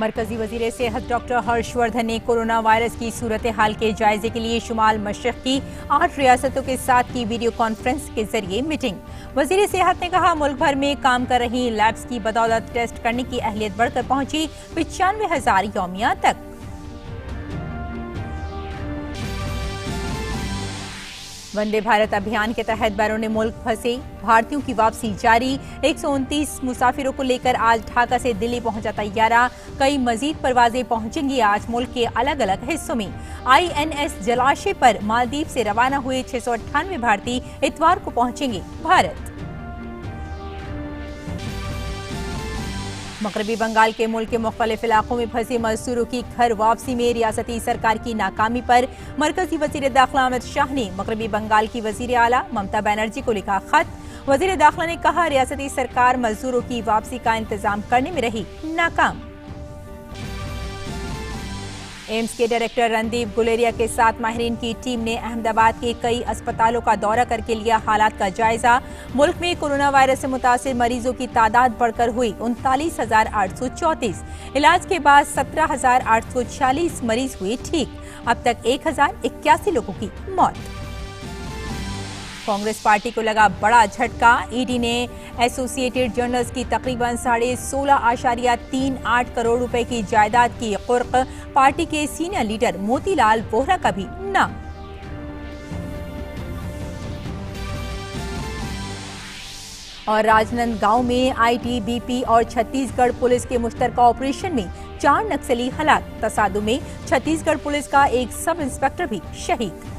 मरकजी वजीर सेहत डॉक्टर हर्षवर्धन ने कोरोना वायरस की सूरत हाल के जायजे के लिए शुमाल मशरक की 8 रियासतों के साथ की वीडियो कॉन्फ्रेंस के जरिए मीटिंग। वजीर सेहत ने कहा, मुल्क भर में काम कर रही लैब्स की बदौलत टेस्ट करने की अहलियत बढ़कर पहुंची 95,000 यौमिया तक। वंदे भारत अभियान के तहत बैरून मुल्क फंसे भारतीयों की वापसी जारी। 129 मुसाफिरों को लेकर आज ढाका से दिल्ली पहुंचा तैयारा। कई मजीद परवाजें पहुंचेंगी आज मुल्क के अलग अलग हिस्सों में। INS जलाशय पर मालदीव से रवाना हुए 698 भारतीय इतवार को पहुंचेंगे भारत। मगरबी बंगाल के मुल्क के मुख्तलिफ इलाकों में फंसे मजदूरों की घर वापसी में रियासती सरकार की नाकामी पर मरकजी वजीर दाखिला अमित शाह ने मगरबी बंगाल की वजीर आला ममता बनर्जी को लिखा खत। वजीर दाखिला ने कहा, रियासती सरकार मजदूरों की वापसी का इंतजाम करने में रही नाकाम। एम्स के डायरेक्टर रणदीप गुलेरिया के साथ माहिरीन की टीम ने अहमदाबाद के कई अस्पतालों का दौरा करके लिया हालात का जायजा। मुल्क में कोरोना वायरस से मुतासिर मरीजों की तादाद बढ़कर हुई 39,834। इलाज के बाद 17,846 मरीज हुए ठीक। अब तक 1,081 लोगों की मौत। कांग्रेस पार्टी को लगा बड़ा झटका। ईडी ने एसोसिएटेड जर्नल्स की तकरीबन 16.38 करोड़ रुपए की जायदाद की कुर्क। पार्टी के सीनियर लीडर मोतीलाल वोहरा का भी नाम। और राजनांदगांव में ITBP और छत्तीसगढ़ पुलिस के मुश्तरका ऑपरेशन में 4 नक्सली हलाक। तसादुम में छत्तीसगढ़ पुलिस का एक सब इंस्पेक्टर भी शहीद।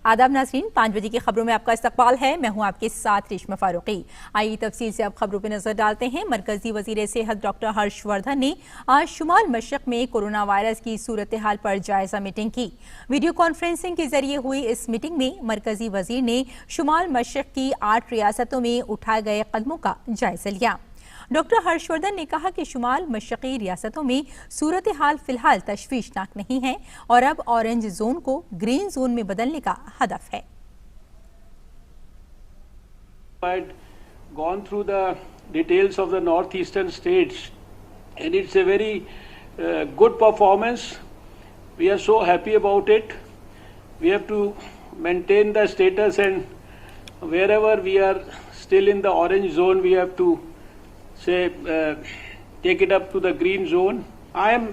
आदाब नाज़रीन, 5 बजे की खबरों में आपका इस्तकबाल है। मैं हूं आपके साथ रेशमा फारूकी। आइए तफसील से अब खबरों पर नजर डालते हैं। मरकजी वजीर सेहत डॉक्टर हर्षवर्धन ने आज शुमाल मशरक में कोरोना वायरस की सूरत हाल पर जायजा मीटिंग की। वीडियो कॉन्फ्रेंसिंग के जरिए हुई इस मीटिंग में मरकजी वजीर ने शुमाल मशरक की 8 रियासतों में उठाए गए कदमों का जायजा लिया। डॉक्टर हर्षवर्धन ने कहा कि शुमाल मशरकी रियासतों में सूरत हाल फिलहाल तशवीशनाक नहीं है और अब ऑरेंज जोन को ग्रीन जोन में बदलने का हदफ है। Gone through the details of the northeastern states and it's a very good performance. We are so happy about it. We have to maintain the status and wherever we are still in the orange zone we have to take it up to the green zone. I am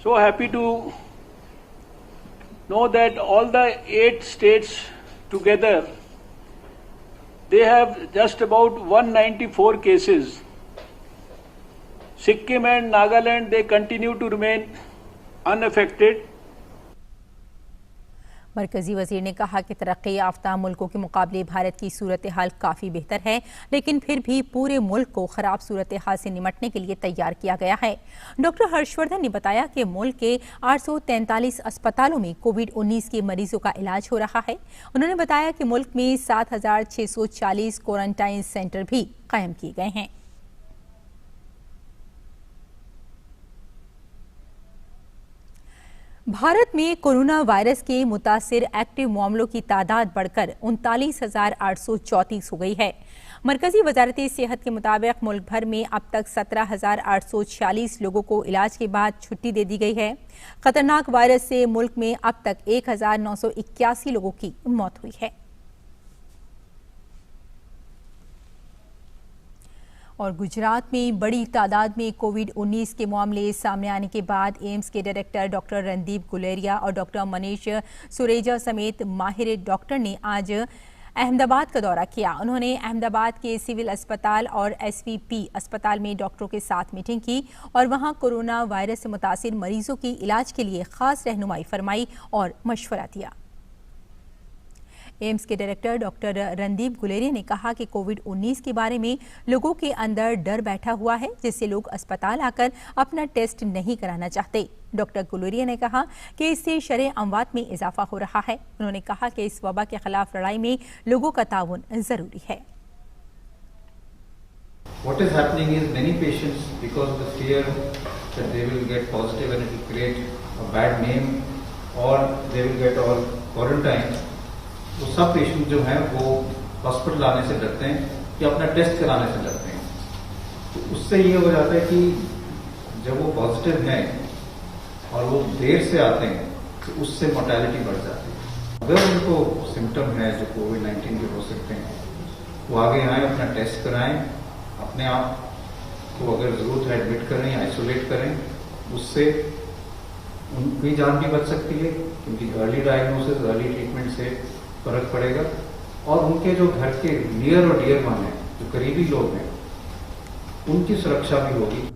so happy to know that all the 8 states together, they have just about 194 cases. Sikkim and Nagaland, they continue to remain unaffected. मरकजी वजीर ने कहा कि तरक्की याफ्ता मुल्कों के मुकाबले भारत की सूरत हाल काफ़ी बेहतर है, लेकिन फिर भी पूरे मुल्क को खराब सूरत हाल से निमटने के लिए तैयार किया गया है। डॉक्टर हर्षवर्धन ने बताया कि मुल्क के 843 अस्पतालों में कोविड-19 के मरीजों का इलाज हो रहा है। उन्होंने बताया कि मुल्क में 7,640 क्वारंटाइन सेंटर भी कायम किए गए हैं। भारत में कोरोना वायरस के मुतासिर एक्टिव मामलों की तादाद बढ़कर 39,834 हो गई है। मरकजी वजारत सेहत के मुताबिक मुल्क भर में अब तक 17,846 लोगों को इलाज के बाद छुट्टी दे दी गई है। खतरनाक वायरस से मुल्क में अब तक 1,981 लोगों की मौत हुई है। और गुजरात में बड़ी तादाद में कोविड-19 के मामले सामने आने के बाद एम्स के डायरेक्टर डॉक्टर रणदीप गुलेरिया और डॉक्टर मनीष सुरेजा समेत माहिर डॉक्टर ने आज अहमदाबाद का दौरा किया। उन्होंने अहमदाबाद के सिविल अस्पताल और SVP अस्पताल में डॉक्टरों के साथ मीटिंग की और वहां कोरोना वायरस से मुतासिर मरीजों की इलाज के लिए खास रहनुमाई फरमाई और मशवरा दिया। एम्स के डायरेक्टर डॉक्टर रणदीप गुलेरिया ने कहा कि कोविड-19 के बारे में लोगों के अंदर डर बैठा हुआ है, जिससे लोग अस्पताल आकर अपना टेस्ट नहीं कराना चाहते। डॉक्टर गुलेरिया ने कहा कि इससे शरह अमवात में इजाफा हो रहा है। उन्होंने कहा कि इस वबा के खिलाफ लड़ाई में लोगों का ताउन जरूरी है। What is happening is many patients, because of the fear that they will get positive and it will create a bad name or they will get all quarantined, वो सब पेशेंट जो हैं वो हॉस्पिटल आने से डरते हैं या अपना टेस्ट कराने से डरते हैं। तो उससे ये हो जाता है कि जब वो पॉजिटिव हैं और वो देर से आते हैं तो उससे मोर्टेलिटी बढ़ जाती है। अगर उनको सिम्टम है जो कोविड-19 के हो सकते हैं, वो आगे आए, अपना टेस्ट कराएं, अपने आप को अगर जरूरत है एडमिट करें या आइसोलेट करें, उससे उनकी जान भी बच सकती है, क्योंकि अर्ली डायग्नोसिस, अर्ली ट्रीटमेंट से फर्क पड़ेगा और उनके जो घर के नियर और डियर वन हैं, जो करीबी लोग हैं, उनकी सुरक्षा भी होगी।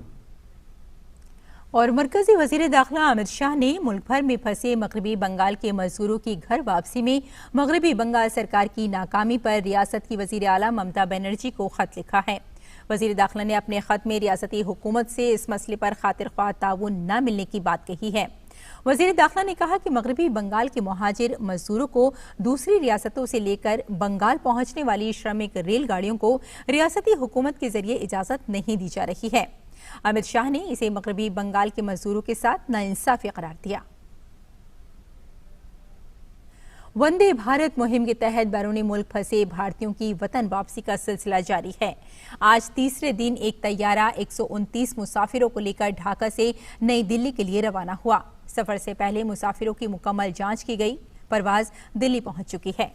और मरकजी वजीर दाखिला अमित शाह ने मुल्क भर में फंसे मगरबी बंगाल के मजदूरों की घर वापसी में मगरबी बंगाल सरकार की नाकामी पर रियासत की वजीर आला ममता बनर्जी को खत लिखा है। वजीर दाखिला ने अपने खत में रियासती हुकूमत से इस मसले पर खातिर ख्वाह ताउन न मिलने की बात कही है। वजीर दाखिला ने कहा कि मगरबी बंगाल के मुहाजिर मजदूरों को दूसरी रियासतों से लेकर बंगाल पहुंचने वाली श्रमिक रेलगाड़ियों को रियासती हुकूमत के जरिए इजाजत नहीं दी जा रही है। अमित शाह ने इसे मगरबी बंगाल के मजदूरों के साथ नाइंसाफी करार दिया। वंदे भारत मुहिम के तहत बैरूनी मुल्क फंसे भारतीयों की वतन वापसी का सिलसिला जारी है। आज तीसरे दिन एक तैयारा 129 मुसाफिरों को लेकर ढाका से नई दिल्ली के लिए रवाना हुआ। सफर से पहले मुसाफिरों की मुकम्मल जांच की गई। परवाज दिल्ली पहुंच चुकी है।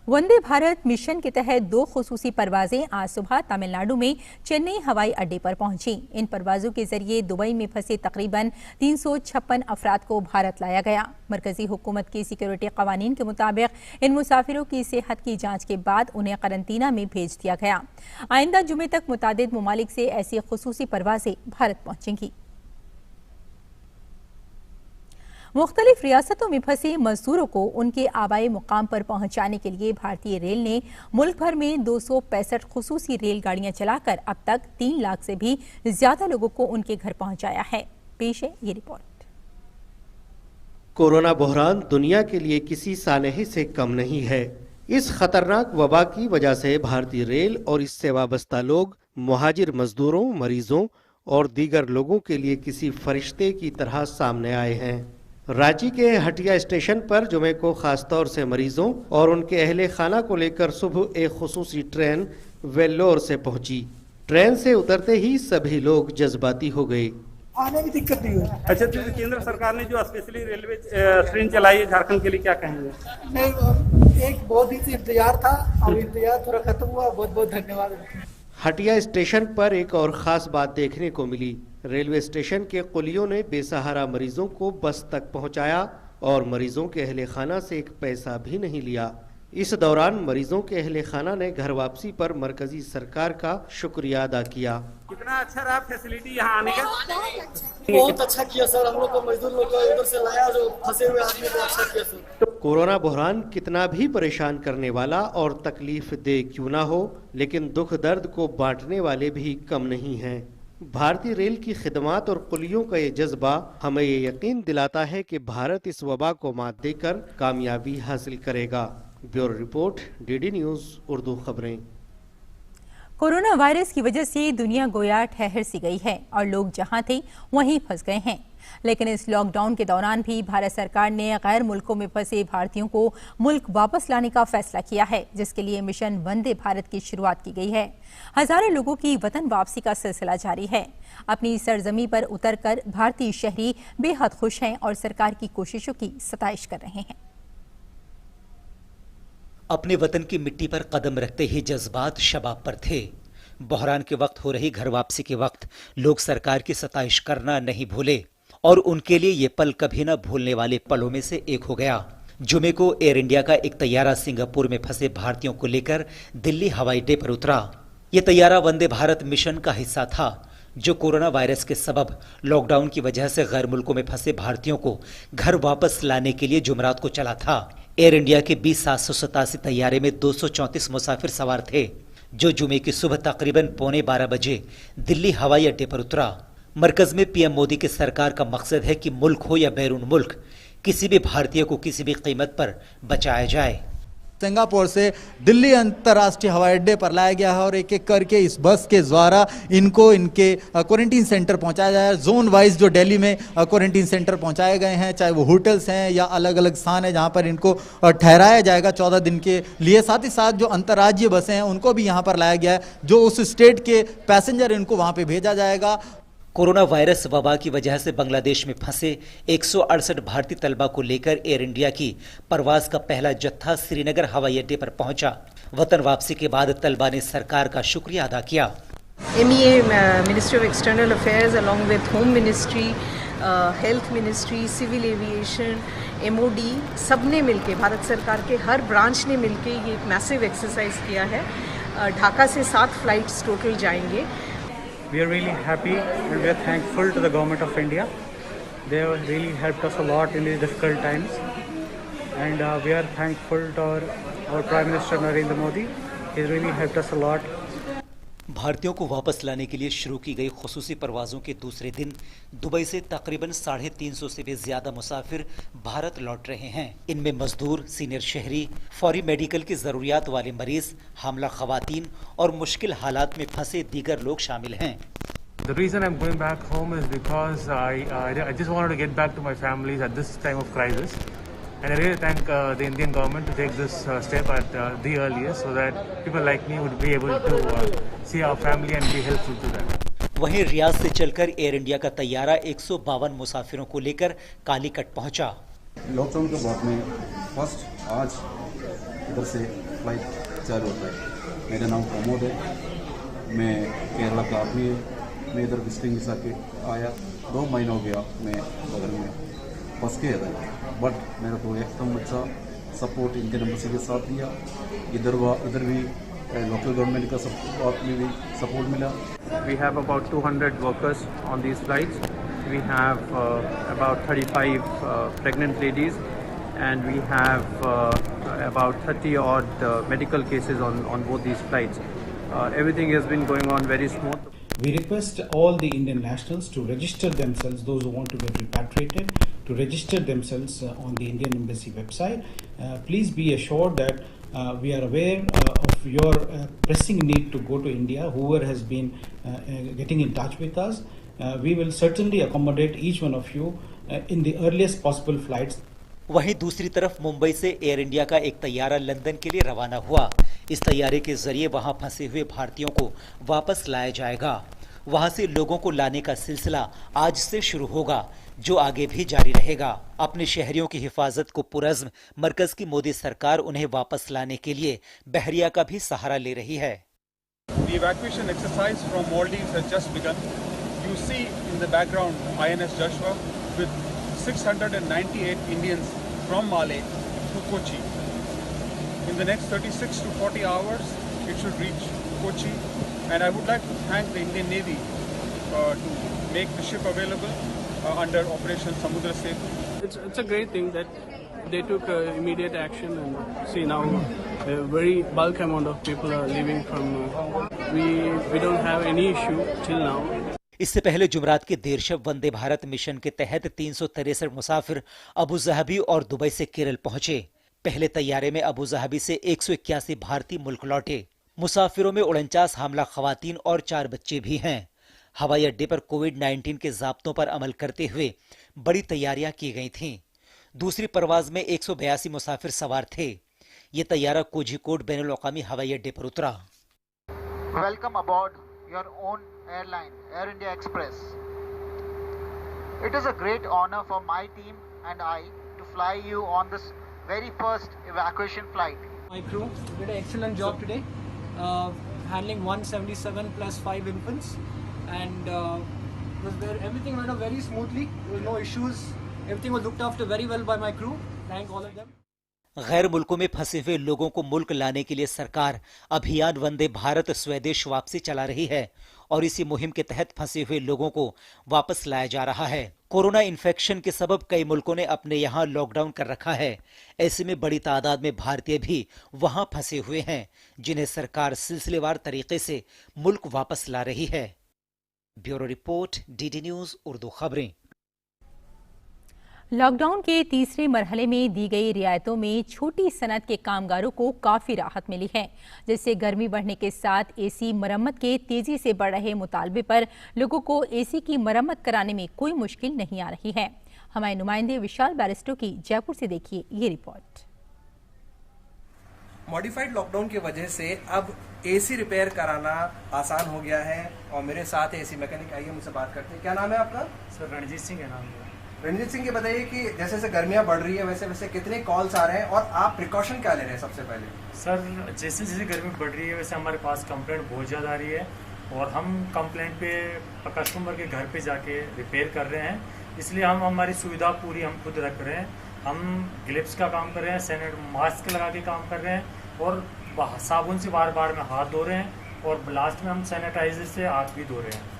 वंदे भारत मिशन के तहत 2 खुसूसी परवाजें आज सुबह तमिलनाडु में चेन्नई हवाई अड्डे पर पहुंची। इन परवाजों के जरिए दुबई में फंसे तकरीबन 356 अफराद को भारत लाया गया। मरकजी हुकूमत की सिक्योरिटी कवानीन के मुताबिक इन मुसाफिरों की सेहत की जांच के बाद उन्हें करंतना में भेज दिया गया। आइंदा जुमे तक मुतादिद ममालिक से ऐसी खुसूसी परवाजें भारत पहुंचेंगी। मुख्तलिफ रियासतों में फंसे मजदूरों को उनके आबाई मुकाम पर पहुंचाने के लिए भारतीय रेल ने मुल्क भर में 265 खुसूसी रेलगाड़ियां चलाकर अब तक 3 लाख से भी ज्यादा लोगों को उनके घर पहुंचाया है। पेश है ये रिपोर्ट। कोरोना बहरान दुनिया के लिए किसी सानही से कम नहीं है। इस खतरनाक वबा की वजह से भारतीय रेल और इससे वाबस्ता लोग मुहाजिर मजदूरों, मरीजों और दीगर लोगों के लिए किसी फरिश्ते की तरह सामने आए हैं। रांची के हटिया स्टेशन पर जुमे को खासतौर से मरीजों और उनके अहले खाना को लेकर सुबह एक खुसूसी ट्रेन वेल्लोर से पहुंची। ट्रेन से उतरते ही सभी लोग जज्बाती हो गए। आने में दिक्कत नहीं हुई। अच्छा, तो केंद्र सरकार ने जो स्पेशली रेलवे ट्रेन चलाई है झारखंड के लिए, क्या कहेंगे? नहीं, एक बहुत ही इंतजार था, अब इंतजार थोड़ा खत्म हुआ। बहुत बहुत धन्यवाद। हटिया स्टेशन पर एक और खास बात देखने को मिली। रेलवे स्टेशन के कुलियों ने बेसहारा मरीजों को बस तक पहुंचाया और मरीजों के अहले खाना से एक पैसा भी नहीं लिया। इस दौरान मरीजों के अहले खाना ने घर वापसी पर मरकजी सरकार का शुक्रिया अदा किया। कितना अच्छा रहा फैसिलिटी यहाँ आने का? बहुत अच्छा किया सर, हम लोग को मजदूर लोग को इधर से लाया, जो फंसे हुए आदमी को अच्छा किया सर। कोरोना बहरान कितना भी परेशान करने वाला और तकलीफ दे क्यों ना हो, लेकिन दुख दर्द को बांटने वाले भी कम नहीं हैं। भारतीय रेल की खिदमात और कुलियों का ये जज्बा हमें ये यकीन दिलाता है कि भारत इस वबा को मात देकर कामयाबी हासिल करेगा। Bureau report, DD news Urdu खबरें। कोरोना वायरस की वजह से दुनिया गोया ठहर सी गई है और लोग जहां थे वहीं फंस गए हैं। लेकिन इस लॉकडाउन के दौरान भी भारत सरकार ने गैर मुल्कों में फंसे भारतीयों को मुल्क वापस लाने का फैसला किया है, जिसके लिए मिशन वंदे भारत की शुरुआत की गई है। हजारों लोगों की वतन वापसी का सिलसिला जारी है। अपनी सरजमी पर उतरकर भारतीय शहरी बेहद खुश हैं और सरकार की कोशिशों की सताइश कर रहे हैं। अपने वतन की मिट्टी पर कदम रखते ही जज्बात शबाब पर थे। बहरान के वक्त हो रही घर वापसी के वक्त लोग सरकार की सताइश करना नहीं भूले और उनके लिए ये पल कभी न भूलने वाले पलों में से एक हो गया। जुमे को एयर इंडिया का एक तैयारा सिंगापुर में फंसे भारतीयों को लेकर दिल्ली हवाई अड्डे पर उतरा। ये तैयारा वंदे भारत मिशन का हिस्सा था, जो कोरोना वायरस के सबब लॉकडाउन की वजह से गैर मुल्कों में फंसे भारतीयों को घर वापस लाने के लिए जुमेरात को चला था। एयर इंडिया के 20,787 तैयारे में 234 मुसाफिर सवार थे, जो जुमे की सुबह तकरीबन 11:15 बजे दिल्ली हवाई अड्डे पर उतरा। मरकज में पीएम मोदी की सरकार का मकसद है कि मुल्क हो या बैरून मुल्क, किसी भी भारतीय को किसी भी कीमत पर बचाया जाए। सिंगापुर से दिल्ली अंतर्राष्ट्रीय हवाई अड्डे पर लाया गया है और एक एक करके इस बस के द्वारा इनको इनके क्वारंटीन सेंटर पहुंचाया जाए। जोन वाइज जो दिल्ली में क्वारंटीन सेंटर पहुंचाए गए हैं, चाहे वो होटल्स हैं या अलग अलग स्थान है जहां पर इनको ठहराया जाएगा 14 दिन के लिए। साथ ही साथ जो अंतर्राज्यीय बसें हैं उनको भी यहां पर लाया गया है, जो उस स्टेट के पैसेंजर इनको वहां पे भेजा जाएगा। कोरोना वायरस वबा की वजह से बांग्लादेश में फंसे 168 भारतीय तलबा को लेकर एयर इंडिया की परवाज का पहला जत्था श्रीनगर हवाई अड्डे पर पहुंचा। वतन वापसी के बाद तलबा ने सरकार का शुक्रिया अदा किया। MEA, Ministry of External Affairs, along with Home Ministry, Health Ministry, Civil Aviation, MOD, सब ने मिलके, भारत सरकार के हर ब्रांच ने मिलके ये एक मैसिव एक्सरसाइज किया है। ढाका से 7 फ्लाइट्स टोटल जाएंगे। We are really happy and we are thankful to the government of India. They have really helped us a lot in these difficult times, and we are thankful to our Prime Minister Narendra Modi. He really helped us a lot. भारतीयों को वापस लाने के लिए शुरू की गई खुसूसी परवाजों के दूसरे दिन दुबई से तकरीबन 350 से भी ज्यादा मुसाफिर भारत लौट रहे हैं। इनमें मजदूर, सीनियर शहरी, फौरी मेडिकल की जरूरियात वाले मरीज, हामला खवातीन और मुश्किल हालात में फंसे दीगर लोग शामिल हैं। The reason I'm going back home is because I just wanted to get back to my families at this time of crisis. And I really thank the Indian government to take this step at the earliest, so that people like me would be able to see our family and be helpful to them. वहीं Riyadh से चलकर air India का तैयारा 152 मुसाफिरों को लेकर कालीकट पहुंचा। Lockdown के बाद में फर्स्ट आज इधर से फ्लाइट चालू होता है। मेरा नाम प्रमोद है, मैं केरला का आदमी है। मैं इधर विजिटिंग वीज़ा के आया, 2 महीना हो गया मैं बगल में फंस के था, बट मेरे को एकदम अच्छा सपोर्ट इंडियन एम्बेसी के साथ दिया। इधर भी लोकल गवर्नमेंट का सपोर्ट में भी सपोर्ट मिला। We have about 200 workers on these flights. We have about 35 pregnant ladies, and we have about 30 odd medical cases on both these flights. Everything has been going on very smooth. We request all the Indian nationals to register themselves, those who want to get repatriated, to register themselves on the Indian Embassy website. Please be assured that we are aware of your pressing need to go to India. Whoever has been getting in touch with us, we will certainly accommodate each one of you in the earliest possible flights. वहीं दूसरी तरफ मुंबई से air India का एक तैयारा London के लिए रवाना हुआ। इस तैयारे के जरिए वहां फंसे हुए भारतीयों को वापस लाया जाएगा। वहां से लोगों को लाने का सिलसिला आज से शुरू होगा, जो आगे भी जारी रहेगा। अपने शहरियों की हिफाजत को पुरज़्म मरकज की मोदी सरकार उन्हें वापस लाने के लिए बहरिया का भी सहारा ले रही है। The evacuation exercise from Maldives has just begun. You see in the background INS Joshua with 698 Indians from Malé to Kochi. In the next 36 to 40 hours, it should reach Kochi. And I would like to thank the Indian Navy to make the ship available under Operation Samudra Setu. It's a great thing that they took immediate action, and see now a very bulk amount of people are leaving from. We don't have any issue till now. इससे पहले जुमरात के देर शब Vande Bharat mission के तहत 363 मुसाफिर Abu Dhabi और Dubai से केरल पहुंचे। पहले तैयारे में अबू धाबी से 181 भारतीय मुल्क लौटे। मुसाफिरों में 49 हामला खवातीन और 4 बच्चे भी हैं। हवाई अड्डे पर कोविड-19 के ज़ाब्तों पर अमल करते हुए बड़ी तैयारियां की गई थीं। दूसरी परवाज में 182 मुसाफिर सवार थे। ये तैयारा कोझिकोड बैनुल-अक़वामी हवाई अड्डे पर उतरा। Welcome aboard your own airline, Air India Express. It is a great honor for my team and I to fly you on this very first evacuation flight. My crew did an excellent job today, handling 177 plus 5 infants, and everything went off very smoothly. There were no issues. Everything was looked after very well by my crew. Thank all of them. गैर मुल्कों में फंसे हुए लोगों को मुल्क लाने के लिए सरकार अभियान वंदे भारत स्वदेश वापसी चला रही है और इसी मुहिम के तहत फंसे हुए लोगों को वापस लाया जा रहा है। कोरोना इन्फेक्शन के सबब कई मुल्कों ने अपने यहाँ लॉकडाउन कर रखा है। ऐसे में बड़ी तादाद में भारतीय भी वहां फंसे हुए हैं, जिन्हें सरकार सिलसिलेवार तरीके से मुल्क वापस ला रही है। Bureau report, DD news Urdu खबरें। लॉकडाउन के तीसरे मरहले में दी गई रियायतों में छोटी सनत के कामगारों को काफी राहत मिली है, जिससे गर्मी बढ़ने के साथ एसी मरम्मत के तेजी से बढ़ रहे मुतालबे पर लोगों को एसी की मरम्मत कराने में कोई मुश्किल नहीं आ रही है। हमारे नुमाइंदे विशाल बैरिस्टो की जयपुर से देखिए ये रिपोर्ट। मॉडिफाइड लॉकडाउन की वजह से अब एसी रिपेयर कराना आसान हो गया है और मेरे साथ एसी मैकेनिक आइए मुझसे बात करते हैं। क्या नाम है आपका? सर रणजीत सिंह है नाम है। रणजीत सिंह, ये बताइए कि जैसे जैसे गर्मियां बढ़ रही है वैसे वैसे कितने कॉल्स आ रहे हैं और आप प्रिकॉशन क्या ले रहे हैं? सबसे पहले सर, जैसे जैसे गर्मी बढ़ रही है वैसे हमारे पास कंप्लेंट बहुत ज़्यादा आ रही है और हम कंप्लेंट पे कस्टमर के घर पे जाके रिपेयर कर रहे हैं, इसलिए हम हमारी सुविधा पूरी हम खुद रख रहे हैं। हम ग्लव्स का काम कर रहे हैं, मास्क लगा के काम कर रहे हैं और साबुन से बार बार में हाथ धो रहे हैं और लास्ट में हम सैनिटाइजर से हाथ भी धो रहे हैं।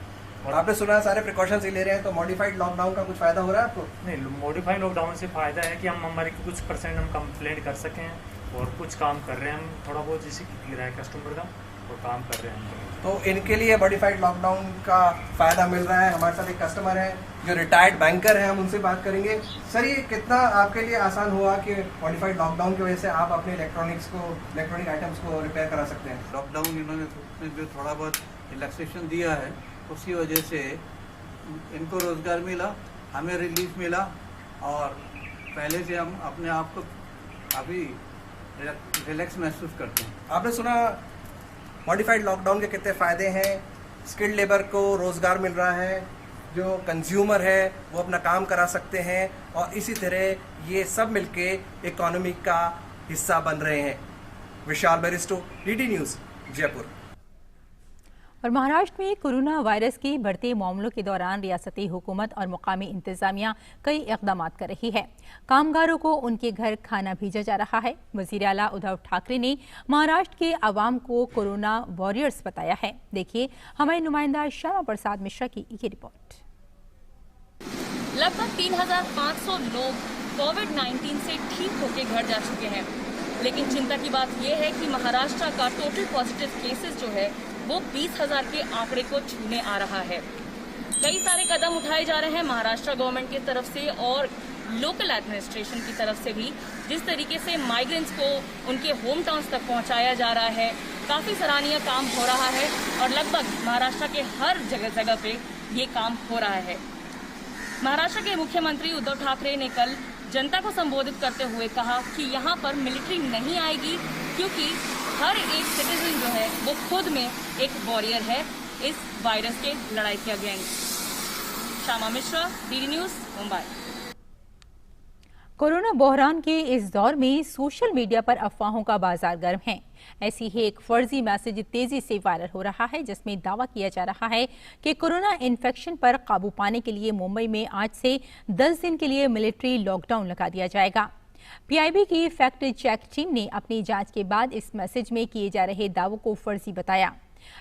और आपने सुना सारे प्रिकॉशंस ही ले रहे हैं, तो मॉडिफाइड लॉकडाउन का कुछ फायदा हो रहा है आपको? नहीं, मॉडिफाइड लॉकडाउन से फायदा है कि हम हमारे कुछ % हम कंप्लेंट कर सकें और कुछ काम कर रहे हैं हम थोड़ा बहुत जैसे गिरा है कस्टमर का और काम कर रहे हैं हम। तो इनके लिए मॉडिफाइड लॉकडाउन का फायदा मिल रहा है। हमारे साथ एक कस्टमर है जो रिटायर्ड बैंकर है, हम उनसे बात करेंगे। सर, ये कितना आपके लिए आसान हुआ कि मॉडिफाइड लॉकडाउन की वजह से आप अपने इलेक्ट्रॉनिक आइटम्स को रिपेयर करा सकते हैं? लॉकडाउन इन्होंने जो थोड़ा बहुत रिलैक्सेशन दिया है उसकी वजह से इनको रोजगार मिला, हमें रिलीफ मिला और पहले से हम अपने आप को काफ़ी रिलैक्स महसूस करते हैं। आपने सुना मॉडिफाइड लॉकडाउन के कितने फ़ायदे हैं। स्किल्ड लेबर को रोज़गार मिल रहा है, जो कंज्यूमर है वो अपना काम करा सकते हैं और इसी तरह ये सब मिलके इकोनॉमी का हिस्सा बन रहे हैं। विशाल बैरिस्टो, डीडी न्यूज़, जयपुर। और महाराष्ट्र में कोरोना वायरस के बढ़ते मामलों के दौरान रियासती हुकूमत और मुकामी इंतजामिया कई इकदाम कर रही है। कामगारों को उनके घर खाना भेजा जा रहा है। वजीर आला उद्धव ठाकरे ने महाराष्ट्र के आवाम को कोरोना वॉरियर्स बताया है। देखिए हमारे नुमाइंदा श्यामा प्रसाद मिश्रा की ये रिपोर्ट। लगभग 3,500 लोग कोविड-19 से ठीक होकर घर जा चुके हैं, लेकिन चिंता की बात यह है कि महाराष्ट्र का टोटल पॉजिटिव केसेस जो है वो 20,000 के आंकड़े को छूने आ रहा है। कई सारे कदम उठाए जा रहे हैं महाराष्ट्र गवर्नमेंट की तरफ से और लोकल एडमिनिस्ट्रेशन की तरफ से भी। जिस तरीके से माइग्रेंट्स को उनके होम टाउन्स तक पहुंचाया जा रहा है, काफी सराहनीय काम हो रहा है और लगभग महाराष्ट्र के हर जगह पे ये काम हो रहा है। महाराष्ट्र के मुख्यमंत्री उद्धव ठाकरे ने कल जनता को संबोधित करते हुए कहा कि यहाँ पर मिलिट्री नहीं आएगी, क्योंकि हर एक सिटीजन जो है वो खुद में एक वॉरियर है इस वायरस के लड़ाई के against. Shyama Mishra, DD news, Mumbai. Corona बहरान के इस दौर में सोशल मीडिया पर अफवाहों का बाजार गर्म है। ऐसी ही एक फर्जी मैसेज तेजी से वायरल हो रहा है, जिसमें दावा किया जा रहा है कि कोरोना इन्फेक्शन पर काबू पाने के लिए मुंबई में आज से 10 दिन के लिए मिलिट्री लॉकडाउन लगा दिया जाएगा। पीआईबी की फैक्ट चेक टीम ने अपनी जांच के बाद इस मैसेज में किए जा रहे दावों को फर्जी बताया।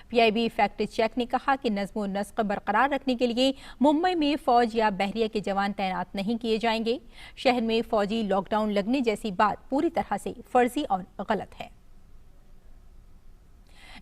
पीआईबी फैक्ट चेक ने कहा कि नज़्म नस्क बरकरार रखने के लिए मुंबई में फौज या बहरिया के जवान तैनात नहीं किए जाएंगे। शहर में फौजी लॉकडाउन लगने जैसी बात पूरी तरह से फर्जी और गलत है।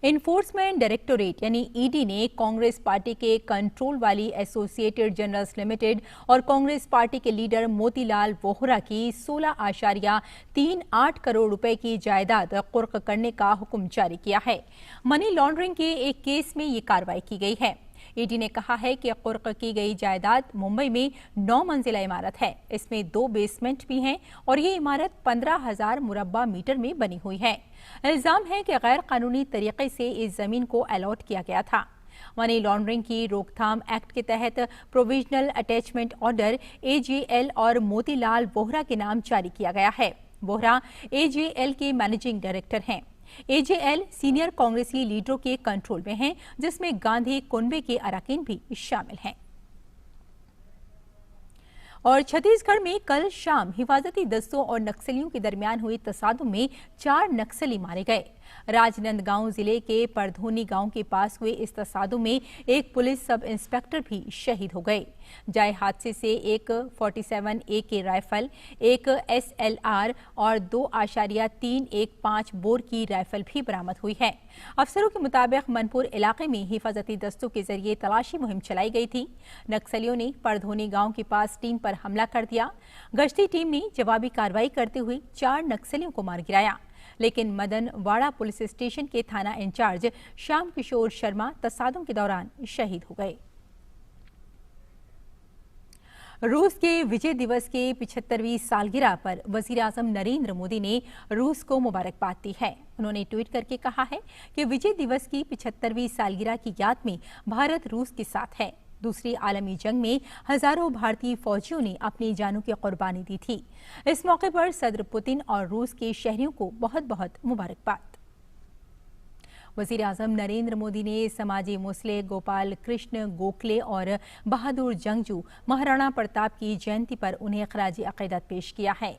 इन्फोर्समेंट डायरेक्टोरेट यानी ईडी ने कांग्रेस पार्टी के कंट्रोल वाली एसोसिएटेड जर्नल्स लिमिटेड और कांग्रेस पार्टी के लीडर मोतीलाल वोहरा की 16.38 करोड़ रुपए की जायदाद कुर्क करने का हुक्म जारी किया है। मनी लॉन्ड्रिंग के एक केस में ये कार्रवाई की गई है। ईडी ने कहा है कि कुर्क की गई जायदाद मुंबई में 9 मंजिला इमारत है। इसमें 2 बेसमेंट भी हैं और ये इमारत 15,000 मुरब्बा मीटर में बनी हुई है। इल्जाम है कि गैर कानूनी तरीके से इस जमीन को अलॉट किया गया था। मनी लॉन्ड्रिंग की रोकथाम एक्ट के तहत प्रोविजनल अटैचमेंट ऑर्डर एजेएल और मोतीलाल वोहरा के नाम जारी किया गया है। वोहरा एजेएल के मैनेजिंग डायरेक्टर हैं। एजेएल सीनियर कांग्रेसी लीडरों के कंट्रोल में है, जिसमें गांधी कुनबे के अरकान भी शामिल हैं। और छत्तीसगढ़ में कल शाम हिफाजती दस्तों और नक्सलियों के दरमियान हुई तसादुम में 4 नक्सली मारे गए। राजनांदगांव जिले के परधोनी गांव के पास हुए इस तसादुम में एक पुलिस सब इंस्पेक्टर भी शहीद हो गए। जाए हादसे से एक 47 AK राइफल, एक SLR और 2.315 बोर की राइफल भी बरामद हुई है। अफसरों के मुताबिक मनपुर इलाके में हिफाजती दस्तों के जरिए तलाशी मुहिम चलाई गई थी। नक्सलियों ने परधोनी गांव के पास टीम पर हमला कर दिया। गश्ती टीम ने जवाबी कार्रवाई करते हुए 4 नक्सलियों को मार गिराया, लेकिन मदन वाड़ा पुलिस स्टेशन के थाना इंचार्ज श्याम किशोर शर्मा तसादुम के दौरान शहीद हो गए। रूस के विजय दिवस के 75वीं सालगिरह पर वजीर आजम नरेंद्र मोदी ने रूस को मुबारकबाद दी है। उन्होंने ट्वीट करके कहा है कि विजय दिवस की 75वीं सालगिरह की याद में भारत रूस के साथ है। दूसरी आलमी जंग में हजारों भारतीय फौजियों ने अपनी जानों की कुर्बानी दी थी। इस मौके पर सदर पुतिन और रूस के शहरियों को बहुत बहुत मुबारकबाद। वजीर आजम नरेंद्र मोदी ने समाजी मुसले गोपाल कृष्ण गोखले और बहादुर जंगजू महाराणा प्रताप की जयंती पर उन्हें खराज अकीदत पेश किया है।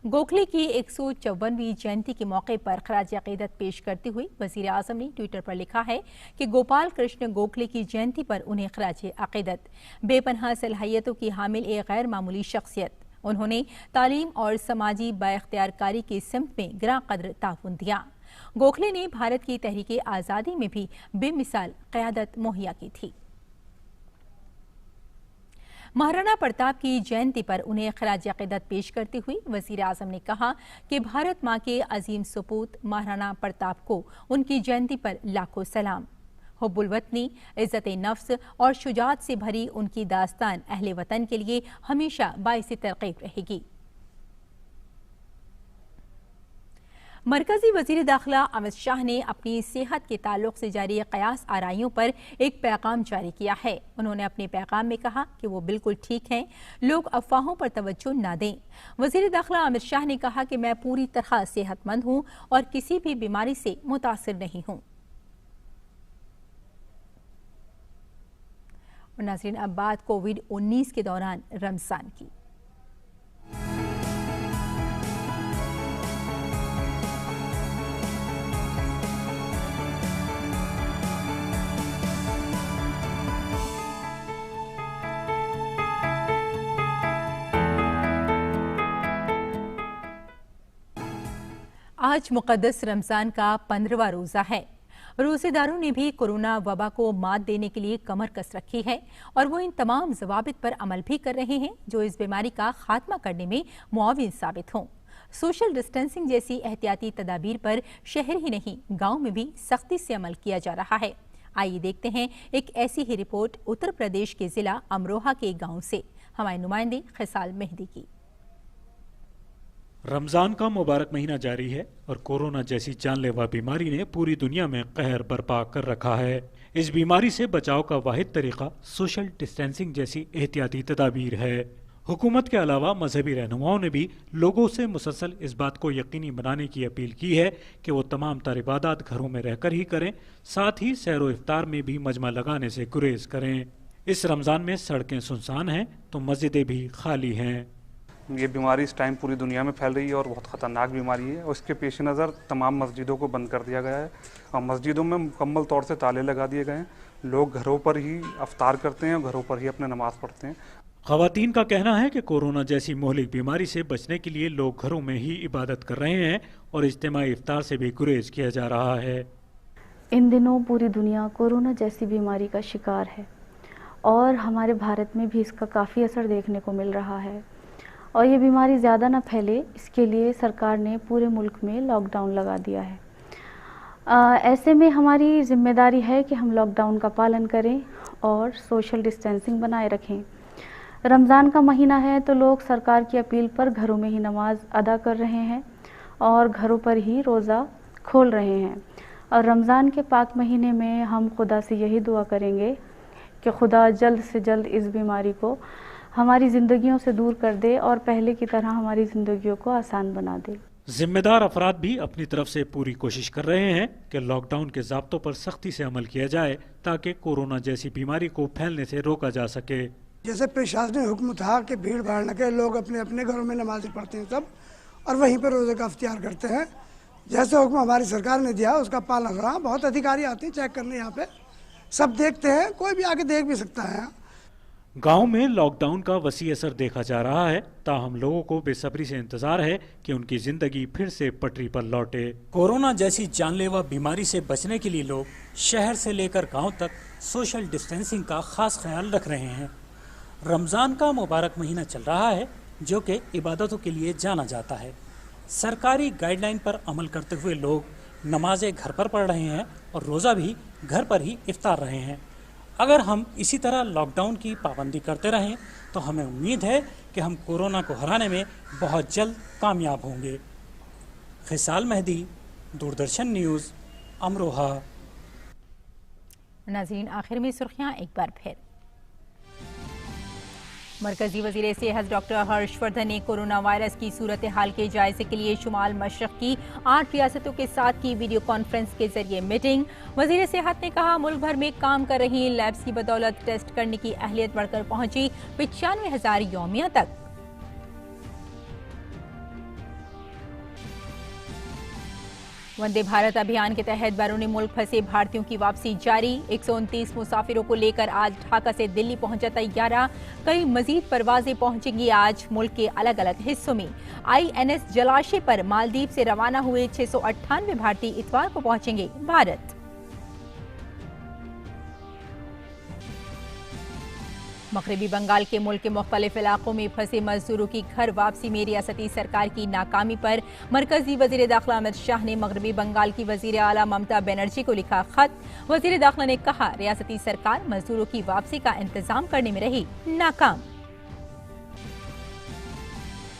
गोखले की 154वीं जयंती के मौके पर खराज अकीदत पेश करते हुए वजीर आजम ने ट्विटर पर लिखा है कि गोपाल कृष्ण गोखले की जयंती पर उन्हें खराज अकीदत। बेपनाह सलाहियतों की हामिल एक गैर मामूली शख्सियत, उन्होंने तालीम और समाजी बाइख्तियारकारी की सिमत में गिरा कदर ताउन दिया। गोखले ने भारत की तहरीके आज़ादी में भी बेमिसाल क़यादत मुहैया की थी। महाराणा प्रताप की जयंती पर उन्हें खराज अकीदत पेश करते हुए वजीर आजम ने कहा कि भारत माँ के अजीम सपूत महाराणा प्रताप को उनकी जयंती पर लाखों सलाम। हुब्बुल वतनी, इज्जत नफ्स और शुजात से भरी उनकी दास्तान अहले वतन के लिए हमेशा बाइस तरकीब रहेगी। मरकजी वजीर दाखिला अमित शाह ने अपनी सेहत के ताल्लुक से जारी कयास आराइयों पर एक पैगाम जारी किया है। उन्होंने अपने पैगाम में कहा कि वो बिल्कुल ठीक हैं, लोग अफवाहों पर तवज्जो न दें। वजीर दाखिला अमित शाह ने कहा कि मैं पूरी तरह सेहतमंद हूं और किसी भी बीमारी से मुतासिर नहीं हूं। और नाज़रीन, अब बात कोविड-19 के दौरान रमजान की। आज मुक़द्दस रमज़ान का 15वां रोज़ा है। रोज़ेदारों ने भी कोरोना वबा को मात देने के लिए कमर कस रखी है और वो इन तमाम ज़वाबित पर अमल भी कर रहे हैं जो इस बीमारी का खात्मा करने में मुआविन साबित हों। सोशल डिस्टेंसिंग जैसी एहतियाती तदाबीर पर शहर ही नहीं गाँव में भी सख्ती से अमल किया जा रहा है। आइए देखते हैं एक ऐसी ही रिपोर्ट उत्तर प्रदेश के जिला अमरोहा के गाँव से हमारे नुमाइंदे खिसाल मेहदी की। रमजान का मुबारक महीना जारी है और कोरोना जैसी जानलेवा बीमारी ने पूरी दुनिया में कहर बर्पा कर रखा है। इस बीमारी से बचाव का वाहिद तरीका सोशल डिस्टेंसिंग जैसी एहतियाती तदाबीर है। हुकूमत के अलावा मजहबी रहनुमाओं ने भी लोगों से मुसलसल इस बात को यकीनी बनाने की अपील की है कि वो तमाम तर इबादत घरों में रहकर ही करें, साथ ही सैर व इफ्तार में भी मजमा लगाने से गुरेज करें। इस रमजान में सड़कें सुनसान हैं तो मस्जिदें भी खाली हैं। ये बीमारी इस टाइम पूरी दुनिया में फैल रही है और बहुत ख़तरनाक बीमारी है और इसके पेश नज़र तमाम मस्जिदों को बंद कर दिया गया है और मस्जिदों में मुकम्मल तौर से ताले लगा दिए गए हैं। लोग घरों पर ही अफ्तार करते हैं और घरों पर ही अपने नमाज पढ़ते हैं। ख़वातीन का कहना है कि कोरोना जैसी मोहलिक बीमारी से बचने के लिए लोग घरों में ही इबादत कर रहे हैं और इज्तिमाई इफ्तार से भी गुरेज किया जा रहा है। इन दिनों पूरी दुनिया कोरोना जैसी बीमारी का शिकार है और हमारे भारत में भी इसका काफ़ी असर देखने को मिल रहा है और ये बीमारी ज़्यादा ना फैले इसके लिए सरकार ने पूरे मुल्क में लॉकडाउन लगा दिया है। ऐसे में हमारी जिम्मेदारी है कि हम लॉकडाउन का पालन करें और सोशल डिस्टेंसिंग बनाए रखें। रमज़ान का महीना है तो लोग सरकार की अपील पर घरों में ही नमाज अदा कर रहे हैं और घरों पर ही रोज़ा खोल रहे हैं और रमज़ान के पाक महीने में हम खुदा से यही दुआ करेंगे कि खुदा जल्द से जल्द इस बीमारी को हमारी ज़िंदगियों से दूर कर दे और पहले की तरह हमारी ज़िंदगियों को आसान बना दे। जिम्मेदार अफराद भी अपनी तरफ से पूरी कोशिश कर रहे हैं कि लॉकडाउन के ज़ाब्तों पर सख्ती से अमल किया जाए ताकि कोरोना जैसी बीमारी को फैलने से रोका जा सके। जैसे प्रशासनिक हुक्म था कि भीड़ भाड़ न के लोग अपने अपने घरों में नमाज़ें पढ़ते हैं सब और वहीं पर रोज़े का अख्तियार करते हैं, जैसे हुक्म हमारी सरकार ने दिया उसका पालन हो रहा। बहुत अधिकारी आते हैं चेक करने, यहाँ पे सब देखते हैं, कोई भी आके देख भी सकता है। गांव में लॉकडाउन का वसी असर देखा जा रहा है, ताहम लोगों को बेसब्री से इंतजार है कि उनकी जिंदगी फिर से पटरी पर लौटे। कोरोना जैसी जानलेवा बीमारी से बचने के लिए लोग शहर से लेकर गांव तक सोशल डिस्टेंसिंग का खास ख्याल रख रहे हैं। रमजान का मुबारक महीना चल रहा है, जो कि इबादतों के लिए जाना जाता है। सरकारी गाइडलाइन पर अमल करते हुए लोग नमाजें घर पर पढ़ रहे हैं और रोज़ा भी घर पर ही इफ्तार रहे हैं। अगर हम इसी तरह लॉकडाउन की पाबंदी करते रहें तो हमें उम्मीद है कि हम कोरोना को हराने में बहुत जल्द कामयाब होंगे। खिसाल मेहदी, दूरदर्शन न्यूज़, अमरोहा। नाज़रीन, आखिर में सुर्खियां एक बार फिर। मरकजी वज़ीर सेहत डॉक्टर हर्षवर्धन ने कोरोना वायरस की सूरत हाल के जायजे के लिए शुमाल मशरक़ की 8 रियासतों के साथ की वीडियो कॉन्फ्रेंस के जरिए मीटिंग। वज़ीर सेहत ने कहा, मुल्क भर में काम कर रही लैब्स की बदौलत टेस्ट करने की अहलियत बढ़कर पहुंची 95,000 यौमिया तक। वंदे भारत अभियान के तहत बैरून मुल्क फंसे भारतीयों की वापसी जारी। 129 मुसाफिरों को लेकर आज ढाका से दिल्ली पहुंचा तैयारा। कई मजीद परवाजें पहुंचेंगी आज मुल्क के अलग अलग हिस्सों में। INS जलाशय पर मालदीव से रवाना हुए 698 भारतीय इतवार को पहुंचेंगे भारत। मगरबी बंगाल के मुल्क के मुख्तलिफ इलाकों में फंसे मजदूरों की घर वापसी में रियासती सरकार की नाकामी पर मरकजी वजीर दाखिला अमित शाह ने मगरबी बंगाल की वजीर आला ममता बनर्जी को लिखा खत। वजीर दाखिला ने कहा, रियासती सरकार मजदूरों की वापसी का इंतजाम करने में रही नाकाम।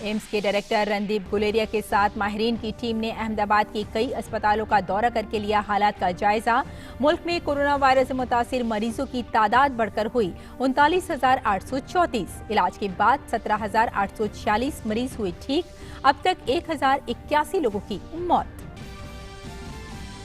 एम्स के डायरेक्टर रणदीप गुलेरिया के साथ माहिरीन की टीम ने अहमदाबाद के कई अस्पतालों का दौरा करके लिया हालात का जायजा। मुल्क में कोरोना वायरस से मुतासिर मरीजों की तादाद बढ़कर हुई 39,834। इलाज के बाद 17,846 मरीज हुए ठीक। अब तक 1,081 लोगों की मौत।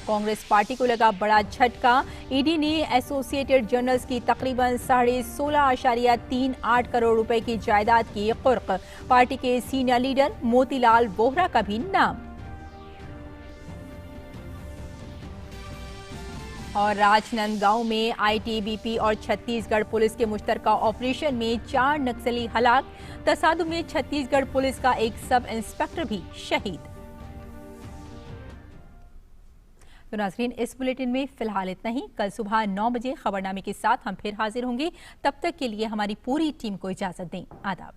कांग्रेस पार्टी को लगा बड़ा झटका। ईडी ने एसोसिएटेड जर्नल्स की तकरीबन 16.38 करोड़ रुपए की जायदाद की कुर्क। पार्टी के सीनियर लीडर मोतीलाल वोहरा का भी नाम। और राजनांदगांव में ITBP और छत्तीसगढ़ पुलिस के मुश्तरका ऑपरेशन में 4 नक्सली हलाक। तसादुम में छत्तीसगढ़ पुलिस का एक सब इंस्पेक्टर भी शहीद। तो नाज़रीन, इस बुलेटिन में फिलहाल इतना ही। कल सुबह 9 बजे खबरनामे के साथ हम फिर हाजिर होंगे। तब तक के लिए हमारी पूरी टीम को इजाजत दें। आदाब।